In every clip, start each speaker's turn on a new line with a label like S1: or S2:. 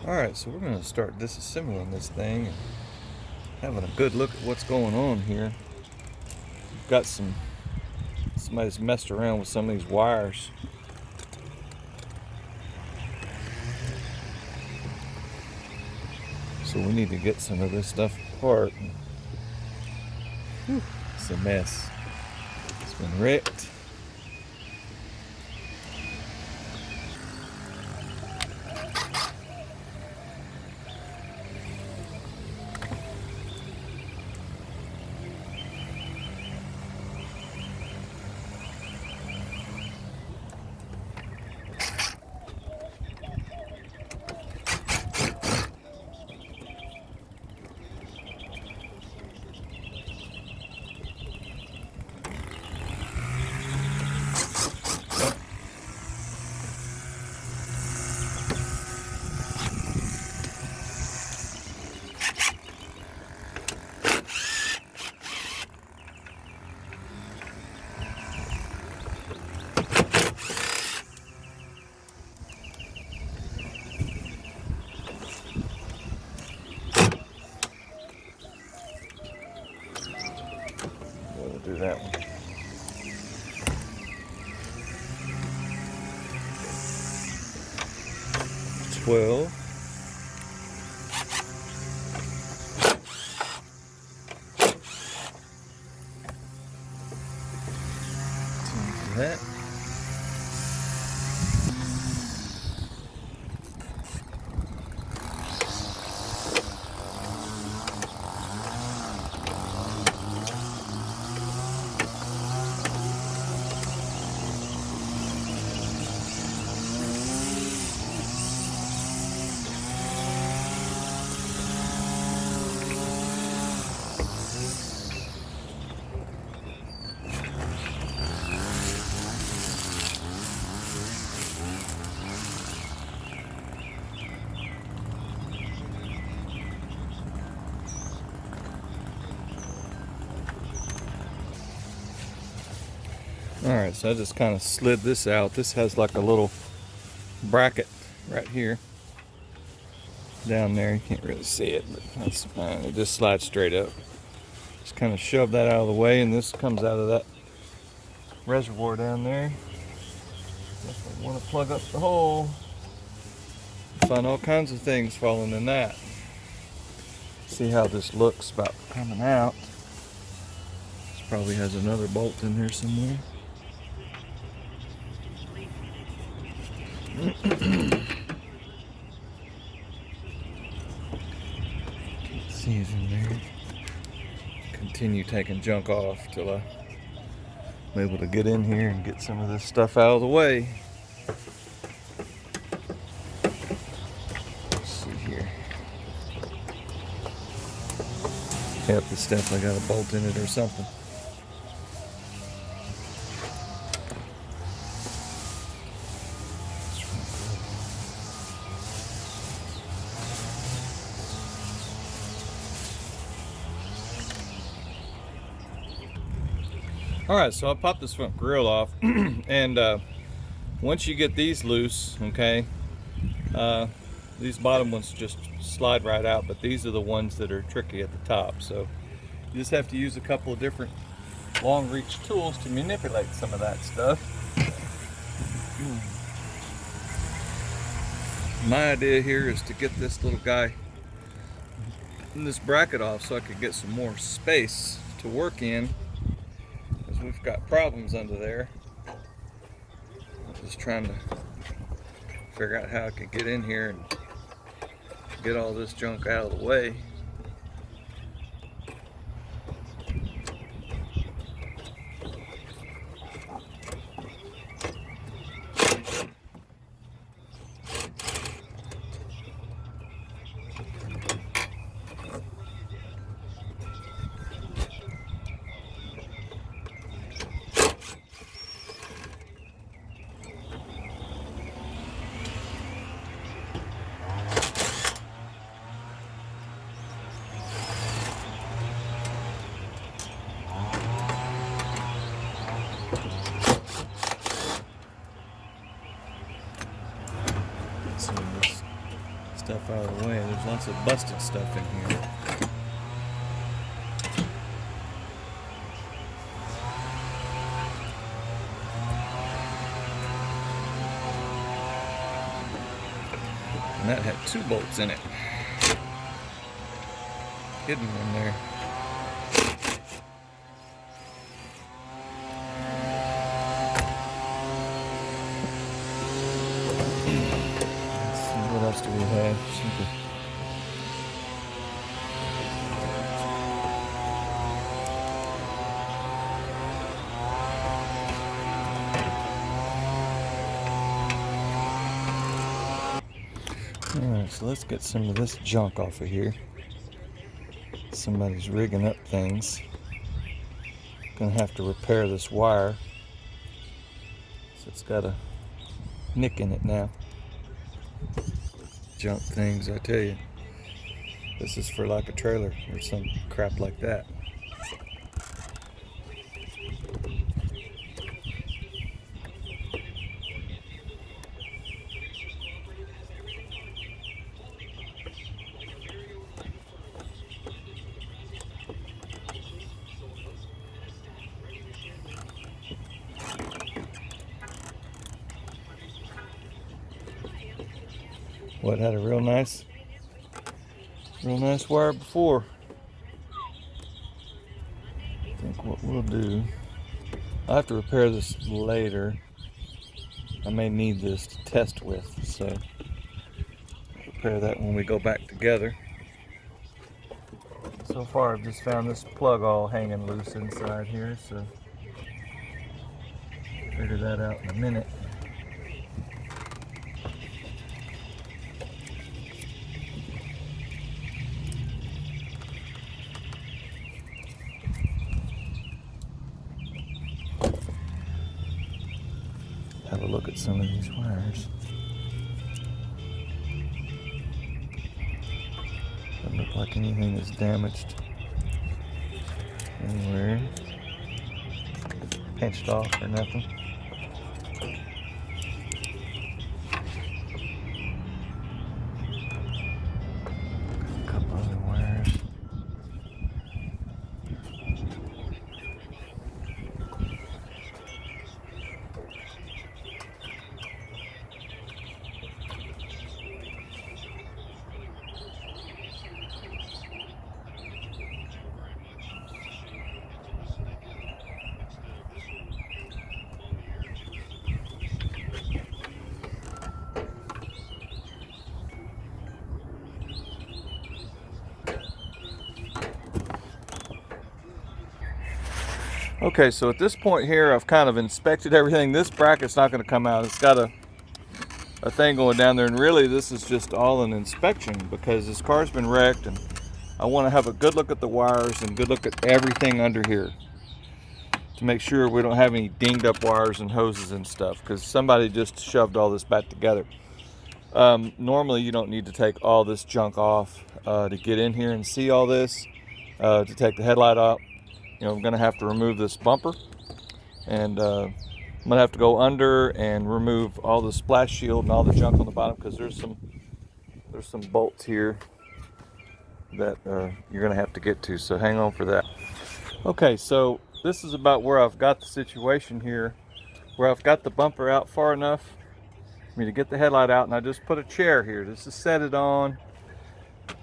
S1: Alright, so we're going to start disassembling this thing and having a good look at what's going on here. We've got somebody's messed around with some of these wires. So we need to get some of this stuff apart. Whew, it's a mess. It's been wrecked. We'll do that one. $12. That. Alright, so I just kind of slid this out. This has like a little bracket right here. Down there, you can't really see it, but that's fine. It just slides straight up. Just kind of shove that out of the way, and this comes out of that reservoir down there. If I want to plug up the hole, find all kinds of things falling in that. See how this looks about coming out. This probably has another bolt in there somewhere. Can't see it in there. Continue taking junk off till I'm able to get in here and get some of this stuff out of the way. Let's see here. Yep, this definitely got a bolt in it or something. Alright, so I popped this front grill off and once you get these loose, okay, these bottom ones just slide right out, but these are the ones that are tricky at the top. So you just have to use a couple of different long reach tools to manipulate some of that stuff. My idea here is to get this little guy and this bracket off so I could get some more space to work in. We've got problems under there. I'm just trying to figure out how I could get in here and get all this junk out of the way. stuff out of the way. There's lots of busted stuff in here. And that had 2 bolts in it, hidden in there. Let's see, what else do we have? Alright, so let's get some of this junk off of here. Somebody's rigging up things. Gonna have to repair this wire. So it's got a nick in it now. Junk things, I tell you. This is for like a trailer or some crap like that. What had a real nice wire before. I think what we'll do, I'll have to repair this later. I may need this to test with, so repair that when we go back together. So far I've just found this plug all hanging loose inside here, so figure that out in a minute. Have a look at some of these wires. Doesn't look like anything is damaged anywhere. Pinched off or nothing. A couple other wires. Okay, so at this point here, I've kind of inspected everything. This bracket's not going to come out. It's got a thing going down there, and really this is just all an inspection because this car's been wrecked, and I want to have a good look at the wires and good look at everything under here to make sure we don't have any dinged up wires and hoses and stuff, because somebody just shoved all this back together. Normally you don't need to take all this junk off to get in here and see all this, to take the headlight out. You know, I'm going to have to remove this bumper, and I'm going to have to go under and remove all the splash shield and all the junk on the bottom, because there's some bolts here that you're going to have to get to, so hang on for that. Okay, so this is about where I've got the situation here, where I've got the bumper out far enough for me to get the headlight out, and I just put a chair here just to set it on,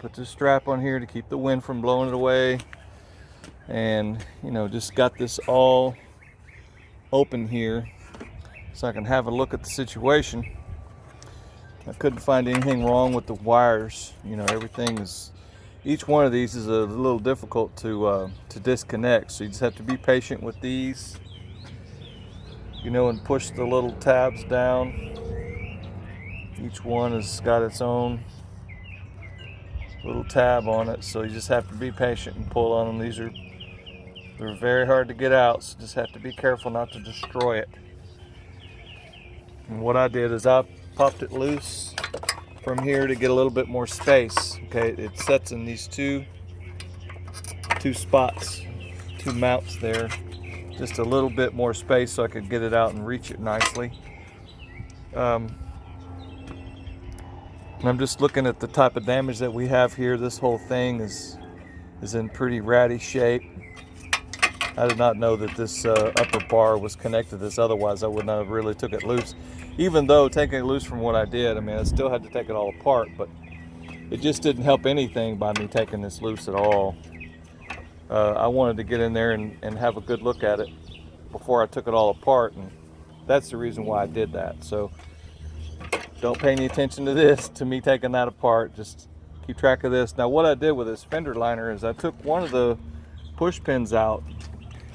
S1: put this strap on here to keep the wind from blowing it away. And you know, just got this all open here so I can have a look at the situation. I couldn't find anything wrong with the wires. You know, everything is, each one of these is a little difficult to disconnect, so you just have to be patient with these, you know, and push the little tabs down. Each one has got its own little tab on it, so you just have to be patient and pull on them. They're very hard to get out, so just have to be careful not to destroy it. And what I did is I popped it loose from here to get a little bit more space. Okay, it sets in these two spots, 2 mounts there, just a little bit more space so I could get it out and reach it nicely. And I'm just looking at the type of damage that we have here. This whole thing is in pretty ratty shape. I did not know that this upper bar was connected to this, otherwise I would not have really took it loose. Even though taking it loose from what I did, I mean, I still had to take it all apart, but it just didn't help anything by me taking this loose at all. I wanted to get in there and have a good look at it before I took it all apart, and that's the reason why I did that. So don't pay any attention to this, to me taking that apart. Just keep track of this. Now what I did with this fender liner is I took one of the push pins out,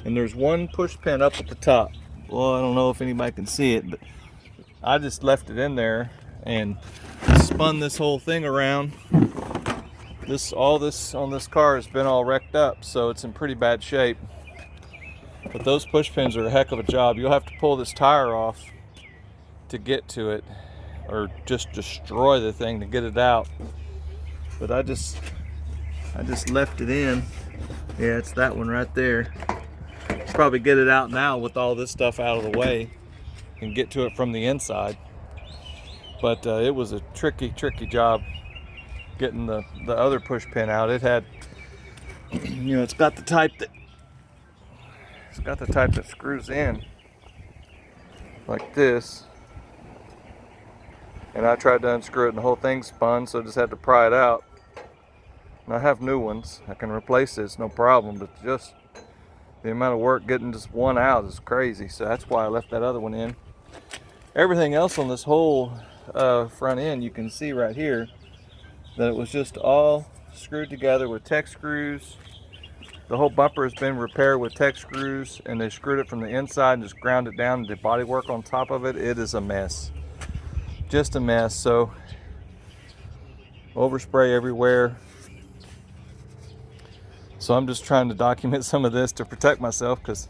S1: and there's one push pin up at the top. Well, I don't know if anybody can see it, but I just left it in there and spun this whole thing around. All this on this car has been all wrecked up, so it's in pretty bad shape. But those push pins are a heck of a job. You'll have to pull this tire off to get to it, or just destroy the thing to get it out. But I just left it in. Yeah, it's that one right there. Probably get it out now with all this stuff out of the way and get to it from the inside. But it was a tricky job getting the other push pin out. It had, you know, it's got the type that screws in like this, and I tried to unscrew it and the whole thing spun, so I just had to pry it out. And I have new ones. I can replace this, no problem, but just the amount of work getting just one out is crazy, so that's why I left that other one in. Everything else on this whole front end, you can see right here that it was just all screwed together with Tech screws. The whole bumper has been repaired with Tech screws, and they screwed it from the inside and just ground it down and did body work on top of it. It is a mess, just a mess. So overspray everywhere. So I'm just trying to document some of this to protect myself, because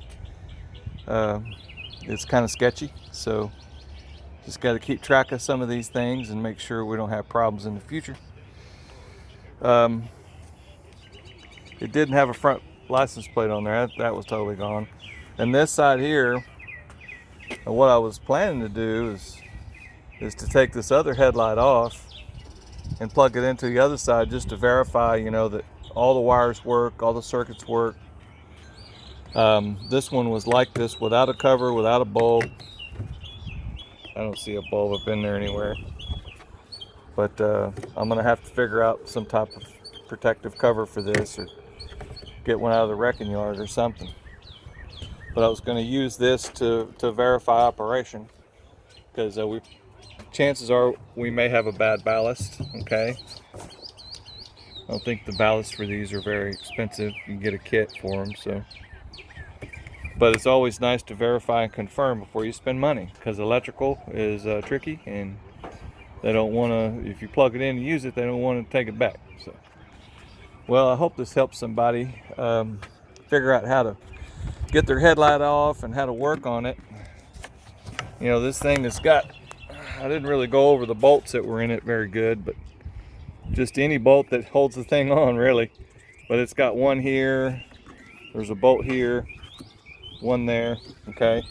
S1: it's kind of sketchy. So just got to keep track of some of these things and make sure we don't have problems in the future. It didn't have a front license plate on there. That was totally gone. And this side here, what I was planning to do is to take this other headlight off and plug it into the other side, just to verify, you know, that all the wires work, all the circuits work. This one was like this, without a cover, without a bulb. I don't see a bulb up in there anywhere. But I'm gonna have to figure out some type of protective cover for this, or get one out of the wrecking yard or something. But I was gonna use this to verify operation, because chances are we may have a bad ballast, okay? I don't think the ballasts for these are very expensive. You can get a kit for them, so. But it's always nice to verify and confirm before you spend money, because electrical is tricky, and they don't want to, if you plug it in and use it, they don't want to take it back. So, well, I hope this helps somebody figure out how to get their headlight off and how to work on it. You know, this thing has got, I didn't really go over the bolts that were in it very good, but just any bolt that holds the thing on, really. But it's got one here, there's a bolt here, one there, okay?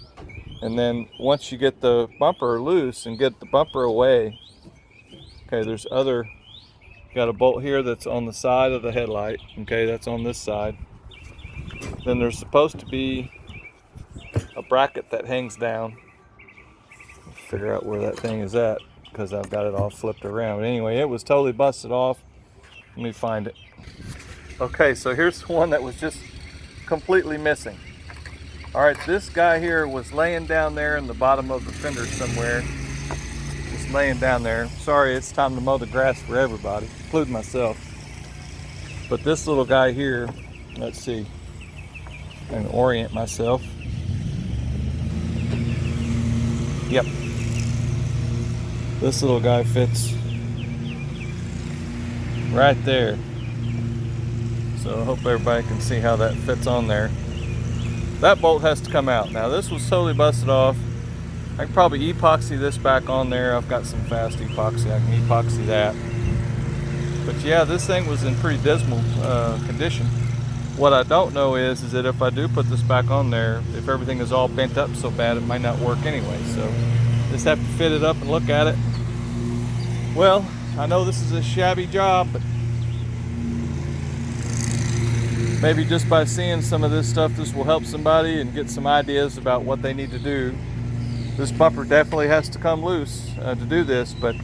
S1: And then once you get the bumper loose and get the bumper away, okay, there's got a bolt here that's on the side of the headlight, okay, that's on this side. Then there's supposed to be a bracket that hangs down. Figure out where that thing is at, because I've got it all flipped around. But anyway, it was totally busted off. Let me find it. Okay, so here's one that was just completely missing. All right, this guy here was laying down there in the bottom of the fender somewhere. Just laying down there. Sorry, it's time to mow the grass for everybody, including myself. But this little guy here, let's see, and orient myself. Yep. This little guy fits right there. So I hope everybody can see how that fits on there. That bolt has to come out. Now this was totally busted off. I can probably epoxy this back on there. I've got some fast epoxy. I can epoxy that. But yeah, this thing was in pretty dismal condition. What I don't know is that if I do put this back on there, if everything is all bent up so bad, it might not work anyway. So just have to fit it up and look at it. Well, I know this is a shabby job, but maybe just by seeing some of this stuff, this will help somebody and get some ideas about what they need to do. This bumper definitely has to come loose to do this, but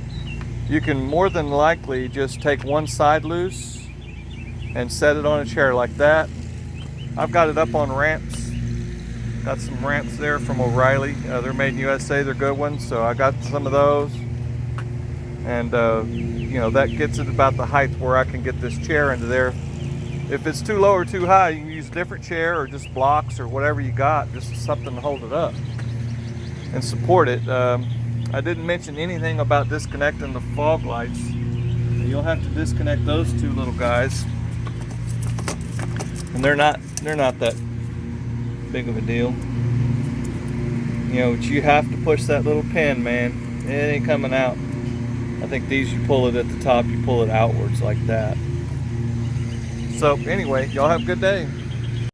S1: you can more than likely just take one side loose and set it on a chair like that. I've got it up on ramps. Got some ramps there from O'Reilly. They're made in USA, they're good ones, so I got some of those. And you know, that gets it about the height where I can get this chair into there. If it's too low or too high, you can use a different chair or just blocks or whatever you got, just something to hold it up and support it. I didn't mention anything about disconnecting the fog lights. You'll have to disconnect those two little guys, and they're not that big of a deal. You know, but you have to push that little pin, man. It ain't coming out. I think these, you pull it at the top, you pull it outwards like that. So anyway, y'all have a good day.